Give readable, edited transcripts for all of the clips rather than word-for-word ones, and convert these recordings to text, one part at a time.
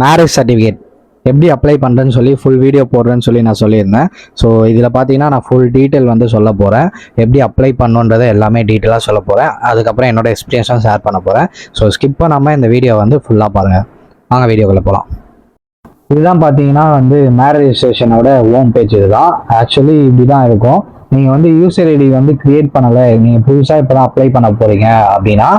Marriage certificate எப்படி apply பண்ணுறேன்னு சொல்லி ஃபுல் வீடியோ போடுறேன்னு சொல்லி நான் சொல்லியிருந்தேன். ஸோ இதில் பார்த்தீங்கன்னா நான் ஃபுல் டீட்டெயில் வந்து சொல்ல போகிறேன். எப்படி அப்ளை பண்ணுன்றதை எல்லாமே டீட்டெயிலாக சொல்ல போகிறேன். அதுக்கப்புறம் என்னோட எக்ஸ்பீரியன்ஸும் ஷேர் பண்ண போகிறேன். ஸோ ஸ்கிப் பண்ணாமல் இந்த வீடியோ வந்து ஃபுல்லாக பாருங்கள். வாங்க வீடியோக்குள்ளே போகலாம். இதுதான் பார்த்தீங்கன்னா வந்து மேரேஜ் ரெஜிஸ்ட்ரேஷனோட ஹோம் பேஜ். இதுதான் ஆக்சுவலி இப்படி தான் இருக்கும். நீங்கள் வந்து யூசர் ஐடி வந்து கிரியேட் பண்ணலை, நீங்கள் புதுசாக இப்போ தான் அப்ளை பண்ண போகிறீங்க அப்படின்னா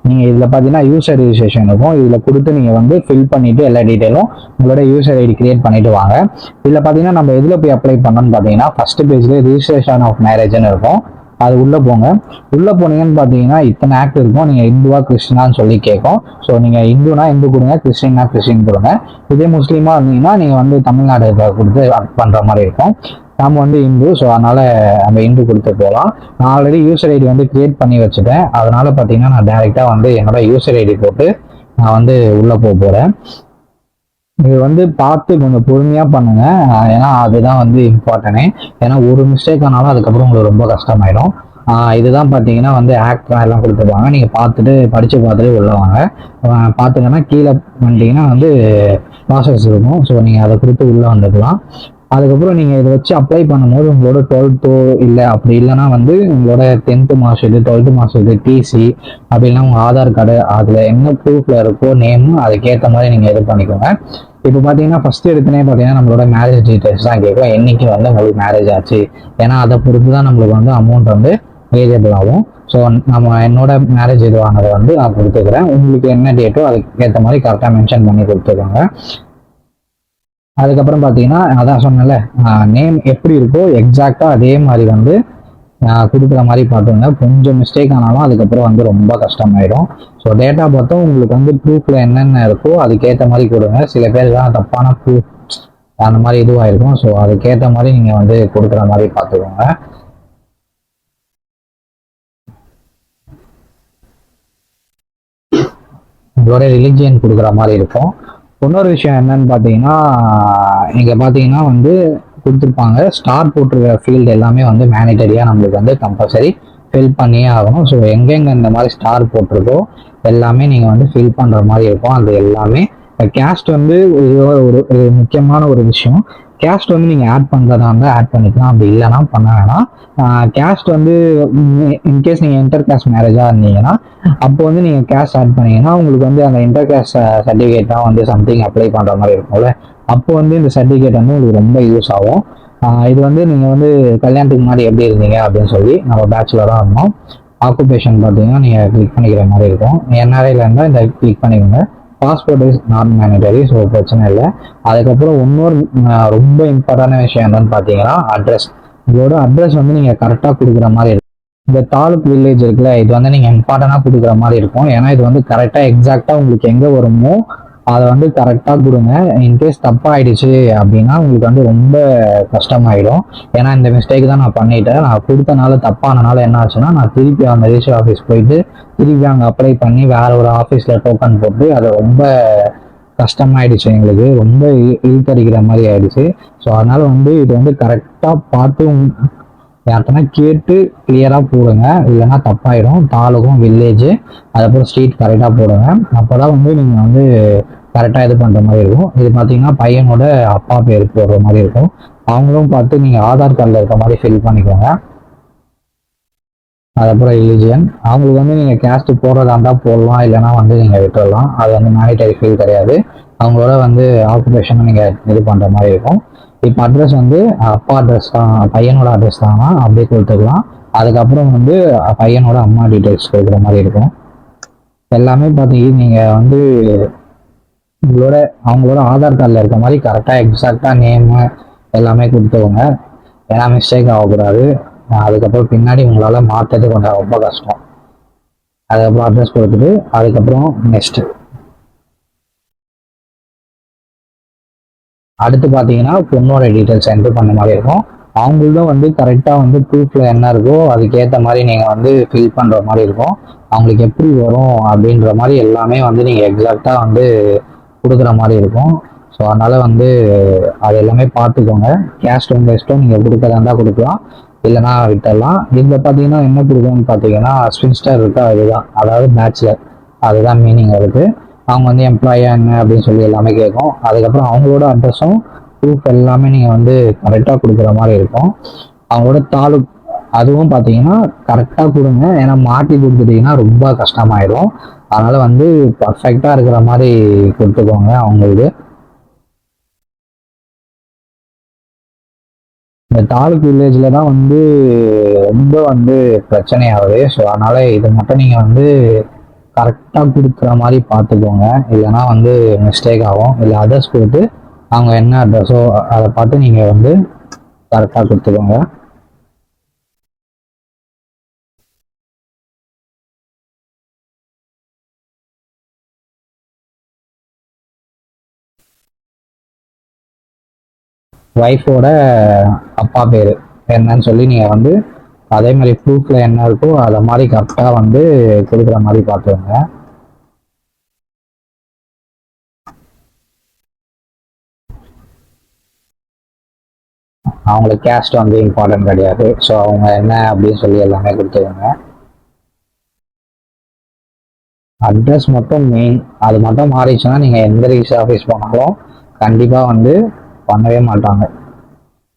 நீங்கள் இதில் பார்த்தீங்கன்னா யூசர் ரெஜிஸ்ட்ரேஷன் இருக்கும். இதில் கொடுத்து நீங்கள் வந்து ஃபில் பண்ணிவிட்டு எல்லா டீட்டெயிலும் உங்களோட யூசர் ஐடி கிரியேட் பண்ணிவிட்டு வாங்க. இதில் பார்த்தீங்கன்னா நம்ம எதில் போய் அப்ளை பண்ணோன்னு பார்த்தீங்கன்னா ஃபஸ்ட்டு பேஜ்லேயே ரிஜிஸ்ட்ரேஷன் ஆஃப் மேரேஜ்னு இருக்கும். அது உள்ளே போங்க. உள்ளே போனீங்கன்னு பார்த்தீங்கன்னா இத்தனை ஆக்ட் இருக்கும். நீங்கள் இந்துவா கிறிஸ்டினான்னு சொல்லி கேட்கும். ஸோ நீங்கள் இந்துனா இந்து கொடுங்க, கிறிஸ்டின்னா கிறிஸ்டின் கொடுங்க. இதே முஸ்லீமாக இருந்தீங்கன்னா நீங்கள் வந்து தமிழ்நாடு கொடுத்து பண்ணுற மாதிரி இருக்கும். நம்ம வந்து இந்து, ஸோ அதனால் நம்ம இந்து கொடுத்து போகலாம். நான் ஆல்ரெடி யூசர் ஐடி வந்து கிரியேட் பண்ணி வச்சுட்டேன். அதனால் பார்த்தீங்கன்னா நான் டைரெக்டாக வந்து என்னோட யூசர் ஐடி போட்டு நான் வந்து உள்ளே போக போகிறேன். இது வந்து பார்த்து கொஞ்சம் பொறுமையாக பண்ணுங்க, ஏன்னா அதுதான் வந்து இம்பார்ட்டனே. ஏன்னா ஒரு மிஸ்டேக் ஆனாலும் அதுக்கப்புறம் உங்களுக்கு ரொம்ப கஷ்டமாயிடும். இதுதான் பார்த்தீங்கன்னா வந்து ஆக்ட் எல்லாம் கொடுத்துருப்பாங்க. நீங்கள் பார்த்துட்டு படித்து பார்த்துட்டு உள்ள வாங்க. பார்த்துங்கன்னா கீழே பண்ணிட்டீங்கன்னா வந்து ப்ராசஸ் இருக்கும். ஸோ நீங்கள் அதை கொடுத்து உள்ளே வந்துக்கலாம். அதுக்கப்புறம் நீங்கள் இதை வச்சு அப்ளை பண்ணும்போது உங்களோட 12th இல்லை அப்படி இல்லைன்னா வந்து உங்களோட 10th mark sheet, 12th mark sheet, TC அப்படின்னா உங்கள் ஆதார் கார்டு, அதில் என்ன ப்ரூஃபில் இருக்கோ நேமு, அதுக்கேற்ற மாதிரி நீங்கள் இது பண்ணிக்கோங்க. இப்போ பார்த்தீங்கன்னா ஃபஸ்ட்டு எடுத்துனே பார்த்தீங்கன்னா நம்மளோட மேரேஜ் டீட்டெயில்ஸ் தான் கேட்கும். என்னைக்கு வந்து உங்களுக்கு மேரேஜ் ஆச்சு, ஏன்னா அதை பொறுத்து தான் நம்மளுக்கு வந்து அமௌண்ட் வந்து வேரியபிள் ஆகும். ஸோ நம்ம என்னோட மேரேஜ் இதுவானதை வந்து நான் கொடுத்துக்கிறேன். உங்களுக்கு என்ன டேட்டோ அதுக்கு ஏற்ற மாதிரி கரெக்டாக மென்ஷன் பண்ணி கொடுத்துக்கோங்க. அதுக்கப்புறம் பார்த்தீங்கன்னா அதான் சொன்னல, நேம் எப்படி இருக்கோ எக்ஸாக்டாக அதே மாதிரி வந்து கொடுக்குற மாதிரி பார்த்துங்க. கொஞ்சம் மிஸ்டேக் ஆனாலும் அதுக்கப்புறம் வந்து ரொம்ப கஷ்டமாயிடும். ஸோ டேட்டா பார்த்தோம் உங்களுக்கு வந்து ப்ரூஃபில் என்னென்ன இருக்கோ அதுக்கேற்ற மாதிரி கொடுங்க. சில பேர் தான் தப்பான ப்ரூஃப் அந்த மாதிரி இதுவாயிருக்கும். ஸோ அதுக்கேற்ற மாதிரி நீங்கள் வந்து கொடுக்குற மாதிரி பார்த்துக்கோங்க. உங்களோட ரிலிஜியன் கொடுக்குற மாதிரி இருக்கும். இன்னொரு விஷயம் என்னன்னு பார்த்தீங்கன்னா, இங்கே பார்த்தீங்கன்னா வந்து கொடுத்துருப்பாங்க ஸ்டார் போட்டிருக்கிற ஃபீல்டு எல்லாமே வந்து மேனிட்டரியாக நம்மளுக்கு வந்து கம்பல்சரி ஃபில் பண்ணியே ஆகணும். ஸோ எங்கெங்கே இந்த மாதிரி ஸ்டார் போட்டிருக்கோ எல்லாமே நீங்கள் வந்து ஃபில் பண்ணுற மாதிரி இருக்கும். அது எல்லாமே கேஸ்ட் வந்து ஒரு முக்கியமான ஒரு விஷயம். கேஸ்ட் வந்து நீங்கள் ஆட் பண்ணுறதா இருந்தால் ஆட் பண்ணிக்கலாம், அப்படி இல்லைனா பண்ண வேணாம். கேஸ்ட் வந்து இன்கேஸ் நீங்கள் இன்டர் கேஸ்ட் மேரேஜாக இருந்தீங்கன்னா அப்போ வந்து நீங்கள் கேஸ்ட் ஆட் பண்ணீங்கன்னா உங்களுக்கு வந்து அந்த இன்டர் கேஸ்ட் சர்டிஃபிகேட் தான் வந்து சம்திங் அப்ளை பண்ணுற மாதிரி இருக்கும்ல, அப்போ வந்து இந்த சர்டிஃபிகேட் வந்து உங்களுக்கு ரொம்ப யூஸ் ஆகும். இது வந்து நீங்கள் வந்து கல்யாணத்துக்கு முன்னாடி எப்படி இருந்தீங்க அப்படின்னு சொல்லி நம்ம பேச்சுலராக இருந்தோம். ஆக்குபேஷன் பார்த்தீங்கன்னா நீங்கள் கிளிக் பண்ணிக்கிற மாதிரி இருக்கும். என்ஆர்ஐல இருந்தால் இந்த கிளிக் பண்ணிக்கோங்க. Passport is not monetary, so பிரச்சனை இல்லை. அதுக்கப்புறம் இன்னொரு ரொம்ப இம்பார்ட்டன்டான விஷயம் என்னன்னு பார்த்தீங்கன்னா அட்ரஸ். உங்களோட அட்ரஸ் வந்து நீங்கள் கரெக்டாக கொடுக்குற மாதிரி இருக்கும். இந்த தாலுக் வில்லேஜ் இருக்குல்ல, இது வந்து நீங்கள் இம்பார்ட்டண்டாக கொடுக்குற மாதிரி இருக்கும். ஏன்னா இது வந்து கரெக்டாக எக்ஸாக்டாக உங்களுக்கு எங்கே வருமோ அதை வந்து கரெக்டாக கொடுங்க. இன்கேஸ் தப்பாகிடுச்சு அப்படின்னா உங்களுக்கு வந்து ரொம்ப கஷ்டமாயிடும். ஏன்னா இந்த மிஸ்டேக் தான் நான் பண்ணிட்டேன். நான் கொடுத்தனால தப்பானனால என்ன ஆச்சுன்னா நான் திருப்பி அந்த ரெஜிஸ்டர் ஆஃபீஸ் போயிட்டு திருப்பி அங்கே அப்ளை பண்ணி வேற ஒரு ஆஃபீஸில் டோக்கன் போட்டு அது ரொம்ப கஷ்டமாயிடுச்சு, எங்களுக்கு ரொம்ப இழுத்தடிக்கிற மாதிரி ஆயிடுச்சு. ஸோ அதனால வந்து இது வந்து கரெக்டாக பார்த்து யார்ட்டனா கேட்டு கிளியராக போடுங்க, இல்லைன்னா தப்பாயிடும். தாலுக்கும் வில்லேஜு அதுக்கப்புறம் ஸ்ட்ரீட் கரெக்டாக போடுங்க. அப்போ தான் வந்து நீங்கள் வந்து கரெக்டாக இது பண்ணுற மாதிரி இருக்கும். இது பார்த்தீங்கன்னா பையனோட அப்பா பேர் போடுற மாதிரி இருக்கும். அவங்களும் பார்த்து நீங்கள் ஆதார் கார்டில் இருக்க மாதிரி ஃபில் பண்ணிக்கோங்க. அதுக்கப்புறம் ரிலிஜியன் அவங்களுக்கு வந்து நீங்கள் கேஸ்ட் போடுறதா இருந்தால் போடலாம், இல்லைனா வந்து நீங்கள் விட்டுடலாம். அது வந்து மேனிட்டரி ஃபீல் கிடையாது. அவங்களோட வந்து ஆக்குபேஷனை நீங்கள் இது பண்ணுற மாதிரி இருக்கும். இப்போ அட்ரஸ் வந்து அப்பா அட்ரஸ் தான், பையனோட அட்ரஸ் தானா அப்படியே கொடுத்துக்கலாம். அதுக்கப்புறம் வந்து பையனோட அம்மா டீட்டெயில்ஸ் கொடுக்குற மாதிரி இருக்கும். எல்லாமே பார்த்தீங்கன்னா நீங்கள் வந்து அவங்களோட ஆதார் கார்டில் இருக்க மாதிரி கரெக்டாக எக்ஸாக்டாக நேமு எல்லாமே கொடுத்துக்கோங்க. ஏன்னா மிஸ்டேக் ஆகக்கூடாது. அதுக்கப்புறம் பின்னாடி உங்களால் மாற்றது கொஞ்சம் ரொம்ப கஷ்டம். அதுக்கப்புறம் அட்ரஸ் கொடுத்துட்டு அதுக்கப்புறம் நெக்ஸ்ட் அடுத்து பார்த்தீங்கன்னா பொண்ணோட டீட்டெயில்ஸ் என்ட்ரு பண்ண மாதிரி இருக்கும். அவங்களும் வந்து கரெக்டாக வந்து ப்ரூஃபில் என்ன இருக்கோ அதுக்கேற்ற மாதிரி நீங்கள் வந்து ஃபில் பண்ணுற மாதிரி இருக்கும். அவங்களுக்கு எப்படி வரும் அப்படின்ற மாதிரி எல்லாமே வந்து நீங்கள் எக்ஸாக்டாக வந்து கொடுக்குற மாதிரி இருக்கும். ஸோ அதனால் வந்து அது எல்லாமே பார்த்துக்கோங்க. கேஸ்ட் உங்கள் இஷ்டம், நீங்கள் கொடுக்கறதா இருந்தால் கொடுக்கலாம், இல்லைனா விட்டுடலாம். இதில் பார்த்தீங்கன்னா என்ன கொடுக்கணும்னு பார்த்தீங்கன்னா ஸ்பின்ஸ்டர் இருக்கா, அதுதான், அதாவது பேச்சுலர், அதுதான் மீனிங் இருக்குது. அவங்க வந்து எம்ப்ளாயா என்ன அப்படின்னு சொல்லி எல்லாமே கேட்கும். அதுக்கப்புறம் அவங்களோட அட்ரஸும் ப்ரூஃப் எல்லாமே நீங்கள் வந்து கரெக்டாக கொடுக்குற மாதிரி இருக்கும். அவங்களோட அதுவும் பார்த்தீங்கன்னா கரெக்டாக கொடுங்க. ஏன்னா மாற்றி கொடுத்துட்டீங்கன்னா ரொம்ப கஷ்டமாயிடும். அதனால் வந்து பர்ஃபெக்டாக இருக்கிற மாதிரி கொடுத்துக்கோங்க. அவங்களுக்கு இந்த தாலுக் வில்லேஜில் தான் வந்து ரொம்ப வந்து பிரச்சனை ஆகுது. ஸோ அதனால் இது மட்டும் நீங்கள் வந்து கரெக்டாக கொடுக்குற மாதிரி பார்த்துக்கோங்க. இல்லைன்னா வந்து மிஸ்டேக் ஆகும். இல்லை அதர்ஸ் கொடுத்து அவங்க என்ன அட்ரஸோ அதை பார்த்து நீங்கள் வந்து கரெக்டாக கொடுத்துக்கோங்க. ஒய்ஃபோட அப்பா பேர் என்னன்னு சொல்லி நீங்கள் வந்து அதே மாதிரி ப்ரூஃபில் என்ன இருக்கோ அதை மாதிரி கரெக்டாக வந்து கொடுக்குற மாதிரி பார்த்துக்கோங்க. அவங்களுக்கு கேஸ்ட் வந்து இம்பார்ட்டன்ட் கிடையாது. ஸோ அவங்க என்ன அப்படின்னு சொல்லி எல்லாமே கொடுத்துக்கோங்க. அட்ரஸ் மட்டும் மெயின். அது மட்டும் மாறிடுச்சுன்னா நீங்கள் எந்த ரிஜிஸ்டர் ஆஃபீஸ் போனாலும் கண்டிப்பாக வந்து பண்ணவே மாட்டாங்க.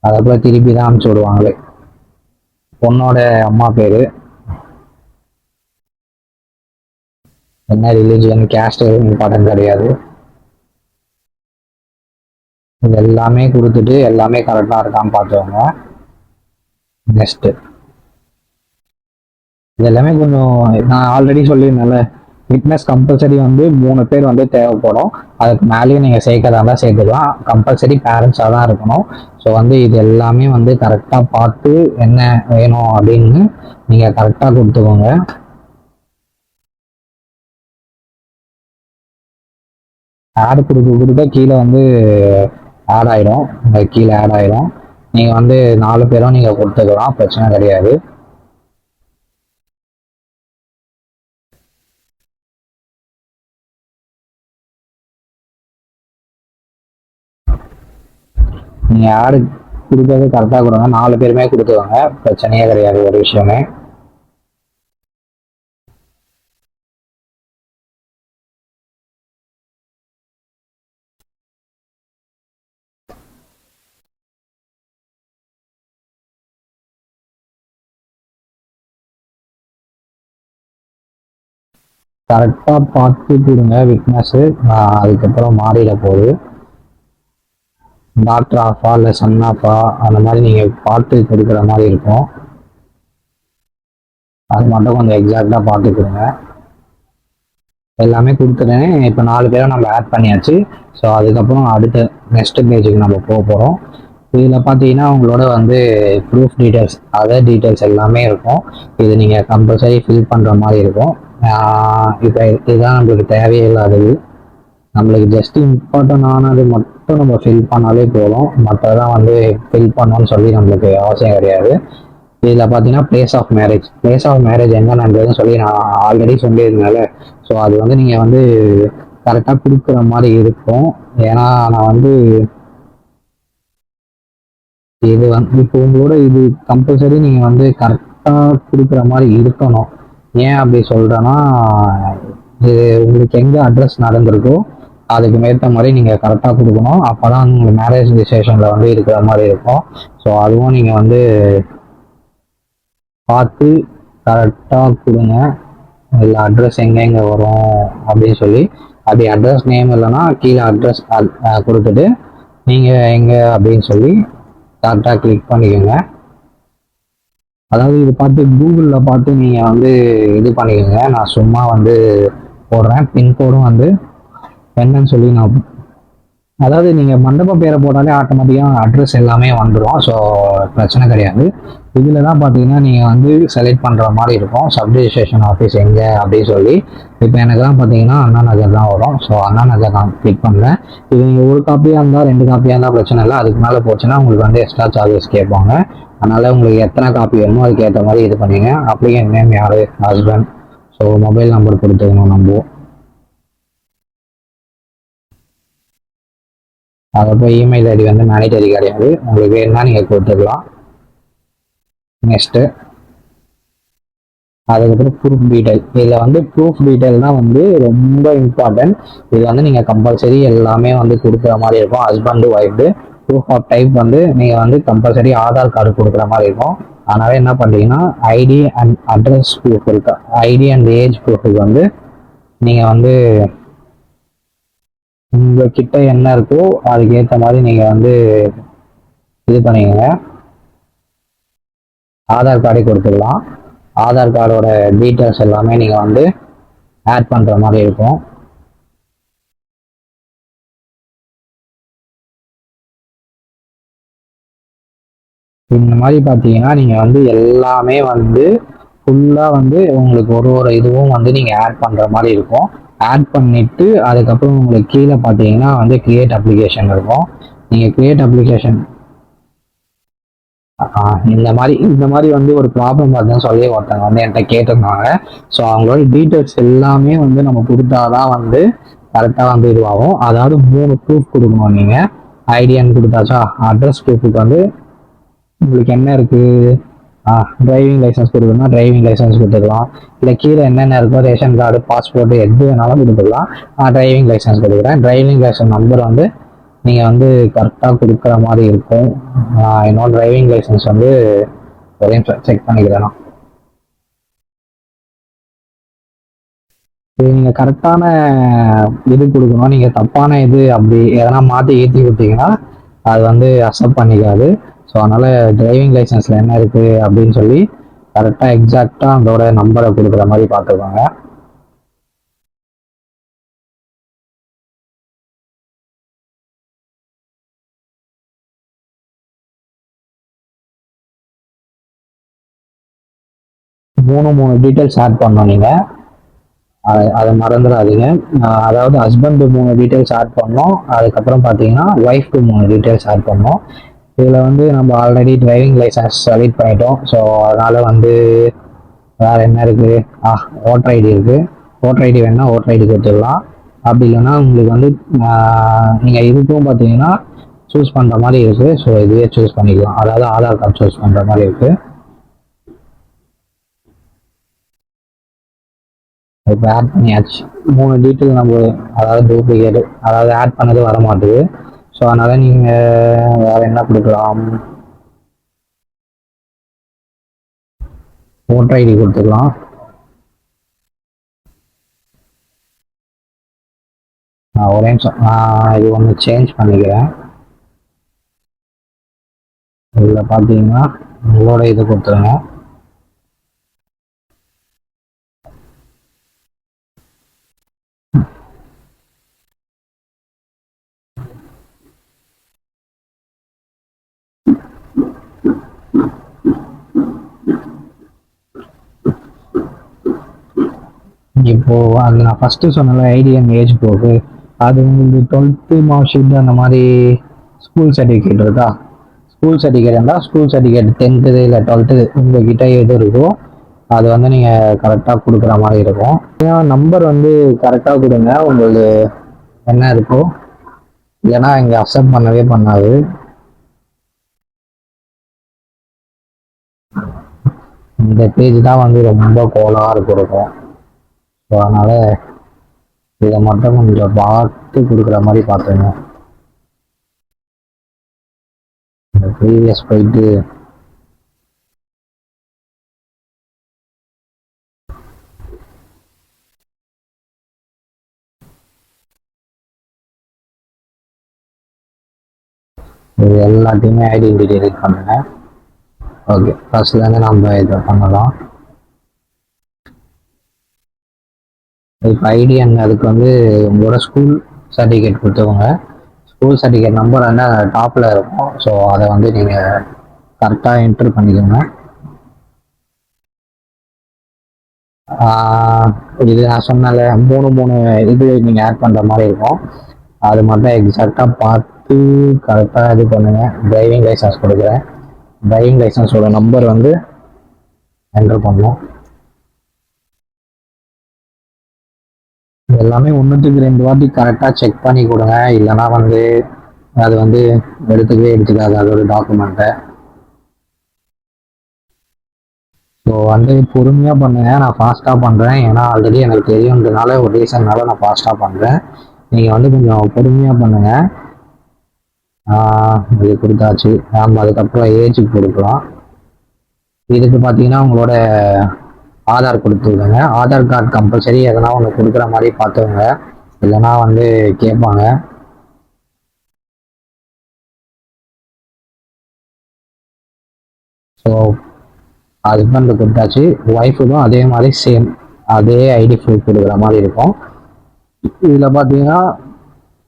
அதுக்கப்புறம் திருப்பி தான் அனுப்பிச்சி விடுவாங்களே. பொண்ணோட அம்மா பேர் என்ன, ரிலீஜியன், கேஸ்ட் இம்பார்ட்டன்ட் கிடையாது. இது எல்லாமே கொடுத்துட்டு எல்லாமே கரெக்டாக இருக்கான்னு பார்த்துக்கோங்க. நெக்ஸ்ட்டு இது எல்லாமே கொஞ்சம் நான் ஆல்ரெடி சொல்லியிருந்தேன்ல, விட்னஸ் கம்பல்சரி வந்து 3 பேர் வந்து தேவைப்படும். அதுக்கு மேலேயும் நீங்கள் சேர்க்கறதா இருந்தால் சேர்த்துக்கலாம். கம்பல்சரி பேரண்ட்ஸாக தான் இருக்கணும். ஸோ வந்து இது எல்லாமே வந்து கரெக்டாக பார்த்து என்ன வேணும் அப்படின்னு நீங்கள் கரெக்டாக கொடுத்துக்கோங்க. ஆட் கொடுக்க கீழே வந்து ஆட் ஆகிடும். கீழே ஆட் ஆகிடும். நீங்கள் வந்து 4 பேரும் நீங்கள் கொடுத்துக்கலாம், பிரச்சனை கிடையாது. நீங்கள் ஆடு கொடுக்கறது கரெக்டாக கொடுங்க. 4 பேருமே கொடுத்துக்கோங்க, பிரச்சனையே கிடையாது ஒரு விஷயமே. கரெக்டாக பார்த்து கொடுங்க விட்னஸ்ஸு. அதுக்கப்புறம் மாறிட போகுது. டாக்டர் ஆஃபா இல்லை சன் ஆஃபா அந்த மாதிரி நீங்கள் பார்த்து கொடுக்குற மாதிரி இருக்கும். அது மட்டும் கொஞ்சம் எக்ஸாக்டாக பார்த்து கொடுங்க. எல்லாமே கொடுத்துட்டேன். இப்போ 4 பேரை நம்ம ஆட் பண்ணியாச்சு. ஸோ அதுக்கப்புறம் அடுத்த நெக்ஸ்ட் பேஜுக்கு நம்ம போக போகிறோம். இதில் பார்த்தீங்கன்னா உங்களோட வந்து ப்ரூஃப் டீட்டெயில்ஸ், அதர் டீட்டெயில்ஸ் எல்லாமே இருக்கும். இது நீங்கள் கம்பல்சரி ஃபில் பண்ணுற மாதிரி இருக்கும். இப்போ இதுதான் நம்மளுக்கு தேவையில்லாதது. நம்மளுக்கு ஜஸ்ட் இம்பார்ட்டன் ஆனது மட்டும் நம்ம ஃபில் பண்ணாலே போதும். மற்றதான் வந்து ஃபில் பண்ணணும்னு சொல்லி நம்மளுக்கு அவசியம் கிடையாது. இதில் பார்த்தீங்கன்னா பிளேஸ் ஆஃப் மேரேஜ் எங்கே நடந்ததுன்னு சொல்லி நான் ஆல்ரெடி சொல்லியிருந்தேன்ல. ஸோ அது வந்து நீங்கள் வந்து கரெக்டாக கொடுக்குற மாதிரி இருக்கும். ஏன்னா நான் வந்து இது வந்து இப்போ உங்களோட இது கம்பல்சரி நீங்கள் வந்து கரெக்டாக கொடுக்குற மாதிரி இருக்கணும். ஏன் அப்படி சொல்கிறேன்னா, இது உங்களுக்கு எங்கே அட்ரஸ் நடந்திருக்கோ அதுக்கு ஏற்ற மாதிரி நீங்கள் கரெக்டாக கொடுக்கணும். அப்போ தான் உங்களுக்கு மேரேஜ் ரிஜிஸ்ட்ரேஷனில் வந்து இருக்கிற மாதிரி இருக்கும். ஸோ அதுவும் நீங்கள் வந்து பார்த்து கரெக்டாக கொடுங்க. இல்லை அட்ரஸ் எங்கெங்கே வரும் அப்படின்னு சொல்லி, அப்படி அட்ரஸ் நேம் இல்லைன்னா கீழே அட்ரஸ் கொடுத்துட்டு நீங்கள் எங்கே அப்படின்னு சொல்லி கரெக்டாக கிளிக் பண்ணிக்கோங்க. அதாவது இது பார்த்து கூகுளில் பார்த்து நீங்கள் வந்து இது பண்ணிக்கோங்க. நான் சும்மா வந்து போடுறேன். பின்கோடும் வந்து என்னன்னு சொல்லி நான், அதாவது நீங்கள் மண்டப பேரை போட்டாலே ஆட்டோமேட்டிக்காக அட்ரஸ் எல்லாமே வந்துடும். ஸோ பிரச்சனை கிடையாது. இதில் தான் பார்த்தீங்கன்னா நீங்கள் வந்து செலக்ட் பண்ணுற மாதிரி இருக்கும், சப் ரிஜிஸ்ட்ரேஷன் ஆஃபீஸ் எங்கே அப்படின்னு சொல்லி. இப்போ எனக்குலாம் பார்த்தீங்கன்னா அண்ணா நகர் தான் வரும். ஸோ அண்ணா நகர் நான் கிளிக் பண்ணுறேன். இது நீங்கள் ஒரு காப்பியாக இருந்தால் 2 காப்பியாக இருந்தால் பிரச்சனை இல்லை. அதுக்கு மேலே போச்சுன்னா உங்களுக்கு வந்து எக்ஸ்ட்ரா சார்ஜஸ் கேட்பாங்க. அதனால் உங்களுக்கு எத்தனை காப்பி வேணுமோ அதுக்கு ஏற்ற மாதிரி இது பண்ணிங்க. அப்ளிகேண்ட் நேம் யார், ஹஸ்பண்ட். ஸோ மொபைல் நம்பர் கொடுத்துக்கணும் நம்ம. அதுக்கப்புறம் இமெயில் ஐடி வந்து மேனேஜரி கிடையாது, உங்களுக்கு வேணும்னா நீங்கள் கொடுத்துக்கலாம். நெக்ஸ்ட்டு அதுக்கப்புறம் ப்ரூஃப் டீடைல். இதில் வந்து ப்ரூஃப் டீடைல் தான் வந்து ரொம்ப இம்பார்ட்டன்ட். இது வந்து நீங்கள் கம்பல்சரி எல்லாமே வந்து கொடுக்குற மாதிரி இருக்கும். Husband wife proof of type வந்து நீங்கள் வந்து கம்பல்சரி ஆதார் கார்டு கொடுக்குற மாதிரி இருக்கும். அதனால என்ன பண்ணுறீங்கன்னா ஐடி அண்ட் அட்ரஸ் ப்ரூஃப் இருக்கு, ஐடி அண்ட் ஏஜ் ப்ரூஃபுக்கு வந்து நீங்கள் வந்து உங்ககிட்ட என்ன இருக்கோ அதுக்கேற்ற மாதிரி நீங்கள் வந்து இது பண்ணிக்கங்க. ஆதார் கார்டே கொடுத்துடலாம். ஆதார் கார்டோட டீட்டெயில்ஸ் எல்லாமே நீங்கள் வந்து ஆட் பண்ணுற மாதிரி இருக்கும். இந்த மாதிரி பார்த்தீங்கன்னா நீங்கள் வந்து எல்லாமே வந்து ஃபுல்லாக வந்து உங்களுக்கு ஒரு ஒரு இதுவும் வந்து நீங்கள் ஆட் பண்ணுற மாதிரி இருக்கும். ஆட் பண்ணிவிட்டு அதுக்கப்புறம் உங்களுக்கு கீழே பார்த்தீங்கன்னா வந்து கிரியேட் அப்ளிகேஷன் இருக்கும். நீங்கள் கிரியேட் அப்ளிகேஷன் இந்த மாதிரி வந்து ஒரு ப்ராப்ளம் பார்த்தீங்கன்னு சொல்லி ஒருத்தவங்க வந்து என்கிட்ட கேட்டிருந்தாங்க. ஸோ அவங்களோட டீட்டெயில்ஸ் எல்லாமே வந்து நம்ம கொடுத்தாதான் வந்து கரெக்டாக வந்து இதுவாகும். அதாவது 3 ப்ரூஃப் கொடுக்கணும் நீங்கள். ஐடியான்னு கொடுத்தாச்சா, அட்ரஸ் ப்ரூஃபுக்கு வந்து உங்களுக்கு என்ன இருக்குது, டிரைவிங் லைசன்ஸ் கொடுக்கணும்னா டிரைவிங் லைசன்ஸ் கொடுத்துக்கலாம். இல்லை கீழே என்னென்ன இருக்கோ ரேஷன் கார்டு, பாஸ்போர்ட் எது வேணாலும் கொடுத்துக்கலாம். டிரைவிங் லைசன்ஸ் கொடுக்குறேன். டிரைவிங் லைசன்ஸ் நம்பர் வந்து நீங்கள் வந்து கரெக்டாக கொடுக்குற மாதிரி இருக்கும். என்னோட டிரைவிங் லைசன்ஸ் வந்து ஒரே செக் பண்ணிக்கிறேன். இது நீங்கள் கரெக்டான இது கொடுக்கணும். நீங்கள் தப்பான இது அப்படி எதனா மாற்றி ஏற்றி கொடுத்தீங்கன்னா அது வந்து அக்செப்ட் பண்ணிக்காது. ஸோ அதனால் டிரைவிங் லைசன்ஸில் என்ன இருக்குது அப்படின்னு சொல்லி கரெக்டாக எக்ஸாக்டாக அதோட நம்பரை கொடுக்குற மாதிரி பார்த்துக்கோங்க. மூணு டீட்டெயில்ஸ் ஆட் பண்ணோம் நீங்கள், அதை மறந்துடாதீங்க. அதாவது ஹஸ்பண்டு 3 டீட்டெயில்ஸ் ஆட் பண்ணோம். அதுக்கப்புறம் பார்த்தீங்கன்னா ஒய்ஃப்க்கு 3 டீட்டெயில்ஸ் ஆட் பண்ணோம். இதில் வந்து நம்ம ஆல்ரெடி டிரைவிங் லைசன்ஸ் செலக்ட் பண்ணிட்டோம். ஸோ அதனால் வந்து வேறு என்ன இருக்குது, ஓட்டர் ஐடி இருக்குது. ஓட்டர் ஐடி வேணால் ஓட்டர் ஐடி கொடுத்துடலாம். அப்படி இல்லைன்னா உங்களுக்கு வந்து நீங்கள் இதுக்கும் பார்த்தீங்கன்னா சூஸ் பண்ணுற மாதிரி இருக்குது. ஸோ இதுவே சூஸ் பண்ணிக்கலாம். அதாவது ஆதார் கார்டு சூஸ் பண்ணுற மாதிரி இருக்குது. இப்போ ஆட் பண்ணியாச்சு. 3 டீட்டெயில் நம்ம அதாவது டூப்ளிகேட், அதாவது ஆட் பண்ணது வர மாட்டுது. ஸோ அதனால் நீங்கள் வேறு என்ன கொடுக்கலாம், ஓட்டர் ஐடி கொடுத்துக்கலாம். ஒரே நிமிஷம், இது ஒன்று சேஞ்ச் பண்ணிக்கிறேன். இதில் பார்த்தீங்கன்னா உங்களோட இது கொடுத்துருங்க. இப்போ அது நான் ஃபர்ஸ்ட் சொன்னல ஐடி அண்ட் ஏஜ் ப்ரூஃப், அது உங்களுக்கு 12th மார்க் ஷீட் அந்த மாதிரி ஸ்கூல் சர்டிஃபிகேட் இருக்கா, ஸ்கூல் சர்டிஃபிகேட் இருந்தால் ஸ்கூல் சர்டிஃபிகேட் 10th இல்லை 12th உங்ககிட்ட எது இருக்கோ அது வந்து நீங்கள் கரெக்டாக கொடுக்குற மாதிரி இருக்கும். நம்பர் வந்து கரெக்டாக கொடுங்க உங்களுக்கு என்ன இருக்கோ, இல்லைன்னா இங்கே அக்செப்ட் பண்ணவே பண்ணாது. இந்த பேஜ் தான் வந்து ரொம்ப கோளாக இருக்கும். ஸோ அதனால் இதை மட்டும் கொஞ்சம் பார்த்து கொடுக்குற மாதிரி பார்த்துங்க. இந்த ப்ரீவியஸ் போயிட்டு இது எல்லாத்தையுமே ஐடென்டிட்டி எடிட் பண்ணுங்க. ஓகே, ஃபர்ஸ்ட்லேருந்து நம்ம இதை பண்ணலாம். இப்போ ஐடி அண்ட் அதுக்கு வந்து உங்களோட ஸ்கூல் சர்டிஃபிகேட் கொடுத்துக்கோங்க. ஸ்கூல் சர்டிஃபிகேட் நம்பர் வந்து டாப்பில் இருக்கும். ஸோ அதை வந்து நீங்கள் கரெக்டாக என்ட்ரு பண்ணிக்கோங்க. இது நான் சொன்னால மூணு இது நீங்கள் ஆட் பண்ணுற மாதிரி இருக்கும். அது மட்டும் எக்ஸாக்டாக பார்த்து கரெக்டாக இது பண்ணுங்கள். டிரைவிங் லைசன்ஸ் கொடுக்குறேன். டிரைவிங் லைசன்ஸோட நம்பர் வந்து என்ட்ரு பண்ணணும். எல்லாமே 1க்கு 2 வாட்டி கரெக்டாக செக் பண்ணி கொடுங்க. இல்லைன்னா வந்து அது வந்து எடுத்துக்காது அதோட டாக்குமெண்ட்டை. ஸோ வந்து பொறுமையாக பண்ணுங்கள். நான் ஃபாஸ்ட்டாக பண்ணுறேன், ஏன்னா ஆல்ரெடி எனக்கு தெரியுன்றதுனால ஒரு ரீசன்னால நான் ஃபாஸ்ட்டாக பண்ணுறேன். நீங்கள் வந்து கொஞ்சம் பொறுமையாக பண்ணுங்கள். இது கொடுத்தாச்சு. நம்ம அதுக்கப்புறம் ஏஜுக்கு கொடுக்கலாம். இதுக்கு பார்த்தீங்கன்னா உங்களோட ஆதார் கொடுத்துருங்க. ஆதார் கார்டு கம்பல்சரி எதனா ஒன்று கொடுக்குற மாதிரி பார்த்துக்கோங்க, இல்லைன்னா வந்து கேட்பாங்க. ஸோ ஹஸ்பண்ட் கொடுத்தாச்சு. ஒய்ஃபுக்கும் அதே மாதிரி சேம் அதே ஐடி ப்ரூஃப் கொடுக்குற மாதிரி இருக்கும். இதில் பார்த்தீங்கன்னா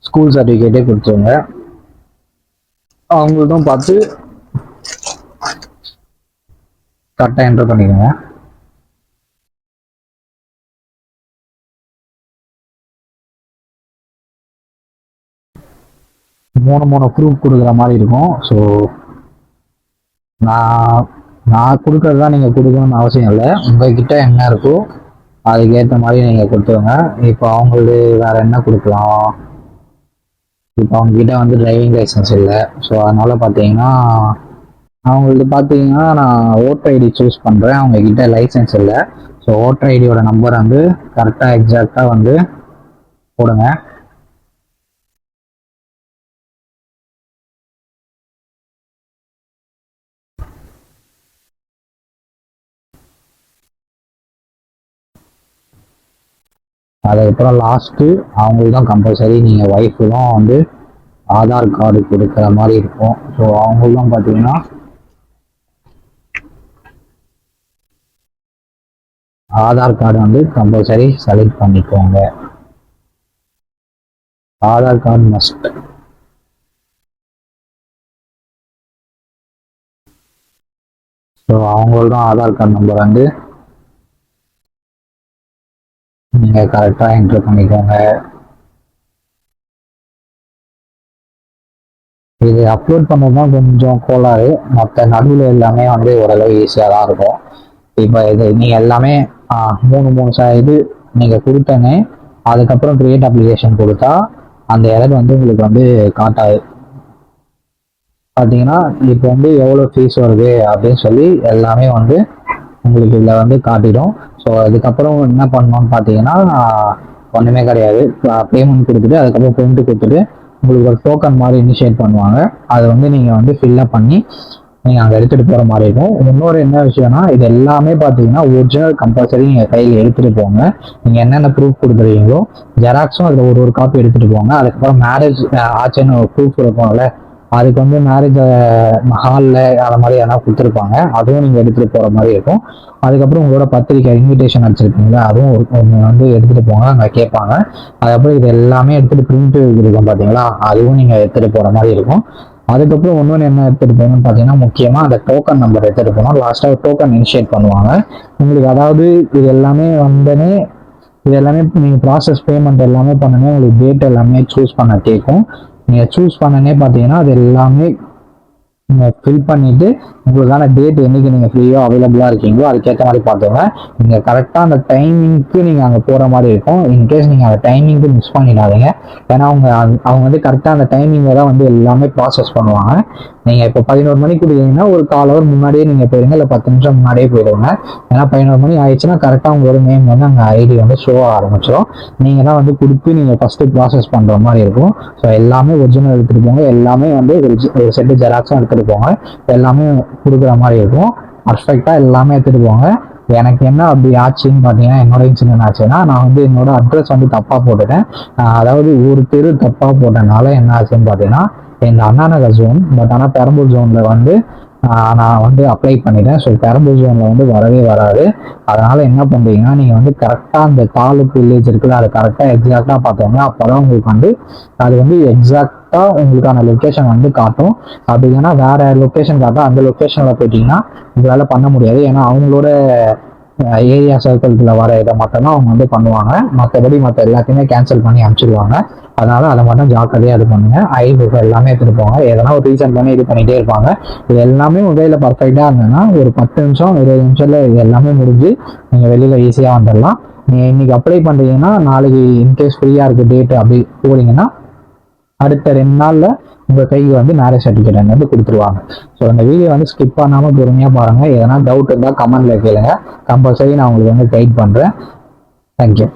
ஸ்கூல் சர்டிஃபிகேட்டே கொடுத்துருங்க. அவங்களுக்கும் பார்த்து கரெக்டாக என்டர் பண்ணிக்கோங்க. மூணு ப்ரூஃப் கொடுக்குற மாதிரி இருக்கும். ஸோ நான் கொடுக்கறது தான் நீங்கள் கொடுக்கணும்னு அவசியம் இல்லை. உங்ககிட்ட என்ன இருக்கோ அதுக்கேற்ற மாதிரி நீங்கள் கொடுத்துருங்க. இப்போ அவங்களுக்கு வேற என்ன கொடுக்கலாம்? இப்போ அவங்ககிட்ட வந்து டிரைவிங் லைசன்ஸ் இல்லை. ஸோ அதனால பார்த்தீங்கன்னா அவங்களுக்கு பார்த்தீங்கன்னா நான் ஓட்டர் ஐடி சூஸ் பண்ணுறேன். அவங்கக்கிட்ட லைசன்ஸ் இல்லை. ஸோ ஓட்டர் ஐடியோட நம்பர் வந்து கரெக்டாக எக்ஸாக்டாக வந்து போடுங்க. அதுக்கப்புறம் லாஸ்ட்டு அவங்களுக்கு தான் கம்பல்சரி நீங்கள் ஒய்ஃபு தான் வந்து ஆதார் கார்டு கொடுக்குற மாதிரி இருக்கும். ஸோ அவங்களும் பார்த்தீங்கன்னா ஆதார் கார்டு வந்து கம்பல்சரி செலக்ட் பண்ணிக்கோங்க. Aadhaar card must. ஸோ அவங்களோட ஆதார் கார்டு நம்பர் வந்து நீங்கள் கரெக்டாக என்ட்ரு பண்ணிக்கோங்க. இது அப்லோட் பண்ணது தான் கொஞ்சம் கோளாறு. மற்ற நடுவில் எல்லாமே வந்து ஓரளவு ஈஸியாக தான் இருக்கும். இப்போ இது நீங்கள் எல்லாமே மூணு இது நீங்கள் கொடுத்தனே அதுக்கப்புறம் கிரியேட் அப்ளிகேஷன் கொடுத்தா அந்த எரர் வந்து உங்களுக்கு வந்து காட்டாது. பார்த்தீங்கன்னா இப்போ வந்து எவ்வளோ ஃபீஸ் வருது அப்படின்னு சொல்லி எல்லாமே வந்து உங்களுக்கு இதில் வந்து காட்டிடும். ஸோ அதுக்கப்புறம் என்ன பண்ணணும்னு பார்த்தீங்கன்னா ஒன்றுமே கிடையாது. பேமெண்ட் கொடுத்துட்டு அதுக்கப்புறம் பிரிண்ட் கொடுத்துட்டு உங்களுக்கு ஒரு டோக்கன் மாதிரி இனிஷியேட் பண்ணுவாங்க. அதை வந்து நீங்கள் வந்து ஃபில்லப் பண்ணி நீங்கள் அங்கே எடுத்துகிட்டு போகிற மாதிரி இருக்கும். இன்னொரு என்ன விஷயம்னா இது எல்லாமே பார்த்தீங்கன்னா ஒரிஜினல் கம்பல்சரி நீங்கள் கையில் எடுத்துகிட்டு போங்க. நீங்கள் என்னென்ன ப்ரூஃப் கொடுக்குறீங்களோ ஜெராக்ஸும் அதில் ஒரு காப்பி எடுத்துகிட்டு போங்க. அதுக்கப்புறம் மேரேஜ் ஆச்சுன்னு ஒரு ப்ரூஃப் இருக்கும்ல, அதுக்கு வந்து மேரேஜ் ஹாலில் அதை மாதிரி எதனா கொடுத்துருப்பாங்க, அதுவும் நீங்கள் எடுத்துகிட்டு போகிற மாதிரி இருக்கும். அதுக்கப்புறம் உங்களோட பத்திரிக்கை இன்விடேஷன் அடிச்சிருப்பீங்களா, அதுவும் ஒன்று வந்து எடுத்துகிட்டு போங்க, அங்கே கேட்பாங்க. அதுக்கப்புறம் இது எல்லாமே எடுத்துகிட்டு பிரிண்ட் இருக்கும் பார்த்தீங்களா, அதுவும் நீங்கள் எடுத்துகிட்டு போகிற மாதிரி இருக்கும். அதுக்கப்புறம் இன்னொன்று என்ன எடுத்துகிட்டு போகணும்னு பார்த்தீங்கன்னா முக்கியமாக அந்த டோக்கன் நம்பர் எடுத்துகிட்டு போகணும். லாஸ்ட்டாக டோக்கன் இனிஷியேட் பண்ணுவாங்க உங்களுக்கு. அதாவது இது எல்லாமே வந்தனே இது எல்லாமே நீங்கள் ப்ராசஸ் பேமெண்ட் எல்லாமே பண்ணனே உங்களுக்கு டேட் எல்லாமே சூஸ் பண்ண கேட்கும். நீங்கள் சூஸ் பண்ணனே பார்த்தீங்கன்னா அது எல்லாமே நீங்கள் ஃபில் பண்ணிவிட்டு உங்களுக்கான டேட் என்றைக்கு நீங்கள் ஃப்ரீயாக அவைலபிளாக இருக்கீங்களோ அதுக்கேற்ற மாதிரி பார்த்துங்க. நீங்கள் கரெக்டாக அந்த டைமிங்க்கு நீங்கள் அங்கே போகிற மாதிரி இருக்கும். இன்கேஸ் நீங்கள் அந்த டைமிங்க்கு மிஸ் பண்ணிடாதீங்க. ஏன்னா அவங்க வந்து கரெக்டாக அந்த டைமிங்கில் தான் வந்து எல்லாமே ப்ராசஸ் பண்ணுவாங்க. நீங்கள் இப்போ 11 மணிக்கு கொடுத்தீங்கன்னா ஒரு 1/4 hour முன்னாடியே நீங்கள் போயிடுங்க, இல்லை 10 நிமிஷம் முன்னாடியே போயிடுவாங்க. ஏன்னா 11 மணி ஆயிடுச்சுன்னா கரெக்டாக உங்களோட நேம் வந்து அங்கே ஐடி வந்து ஷோ ஆரம்பிச்சிடும். நீங்கள் தான் வந்து கொடுத்து நீங்கள் ஃபஸ்ட்டு ப்ராசஸ் பண்ணுற மாதிரி இருக்கும். ஸோ எல்லாமே ஒரிஜினல் எடுத்துகிட்டு போங்க. எல்லாமே வந்து ஒரு செட்டு ஜெராக்ஸும் எடுத்துகிட்டு போங்க. எல்லாமே கொடுக்குற மாதிரி இருக்கும். பர்ஃபெக்டாக எல்லாமே எடுத்துகிட்டு போங்க. எனக்கு என்ன அப்படி ஆச்சுன்னு பார்த்தீங்கன்னா என்னோட இன்சிடென்ட் ஆச்சுன்னா நான் வந்து என்னோட அட்ரஸ் வந்து தப்பாக போட்டுட்டேன். அதாவது ஒரு தெரு தப்பாக போட்டனால என்ன ஆச்சுன்னு பார்த்தீங்கன்னா இந்த அண்ணா நகர் ஜோன், பட் ஆனால் பெரம்பூர் ஜோனில் வந்து நான் வந்து அப்ளை பண்ணிட்டேன். ஸோ பெரம்பூர் ஜோனில் வந்து வரவே வராது. அதனால் என்ன பண்ணுறீங்கன்னா நீங்கள் வந்து கரெக்டாக அந்த தாலுக்கு வில்லேஜ் இருக்குல்ல, அதை கரெக்டாக எக்ஸாக்டாக பார்த்தோங்க. அப்போ தான் உங்களுக்கு வந்து அது வந்து எக்ஸாக்டாக உங்களுக்கான லொக்கேஷன் வந்து காட்டும். அப்படி இல்லைன்னா வேறு லொக்கேஷன் காட்டும். அந்த லொக்கேஷனில் போயிட்டீங்கன்னா உங்களால் பண்ண முடியாது. ஏன்னா அவங்களோட ஏரியா சர்க்கிள்ல வர இதை மட்டும்தான் அவங்க வந்து பண்ணுவாங்க. மற்றபடி மற்ற எல்லாத்தையுமே கேன்சல் பண்ணி அனுப்பிச்சிடுவாங்க. அதனால அதை மட்டும் ஜாக்கிரதையாக இது பண்ணுங்க. ஐடி எல்லாமே எடுத்துட்டு போங்க. எதனா ஒரு ரீசன் பண்ணி இது பண்ணிட்டே இருப்பாங்க. இது எல்லாமே மொபைலில் பர்ஃபெக்டாக இருந்ததுன்னா ஒரு 10 நிமிஷம் 20 நிமிஷத்துல இது எல்லாமே முடிஞ்சு நீங்கள் வெளியில் ஈஸியாக வந்துடலாம். நீங்கள் இன்னைக்கு அப்ளை பண்ணுறீங்கன்னா நாளைக்கு இன்கேஸ் ஃப்ரீயாக இருக்குது டேட்டு அப்படி போறீங்கன்னா அடுத்த 2 நாளில் உங்கள் கைக்கு வந்து மேரேஜ் சர்டிஃபிகேட் வந்து கொடுத்துருவாங்க. ஸோ இந்த வீடியோ வந்து ஸ்கிப் பண்ணாமல் பொறுமையாக பாருங்கள். எதனா டவுட் இருந்தால் கமெண்ட்டில் கேளுங்க. கம்பல்சரி நான் உங்களுக்கு வந்து கைட் பண்ணுறேன். தேங்க்யூ.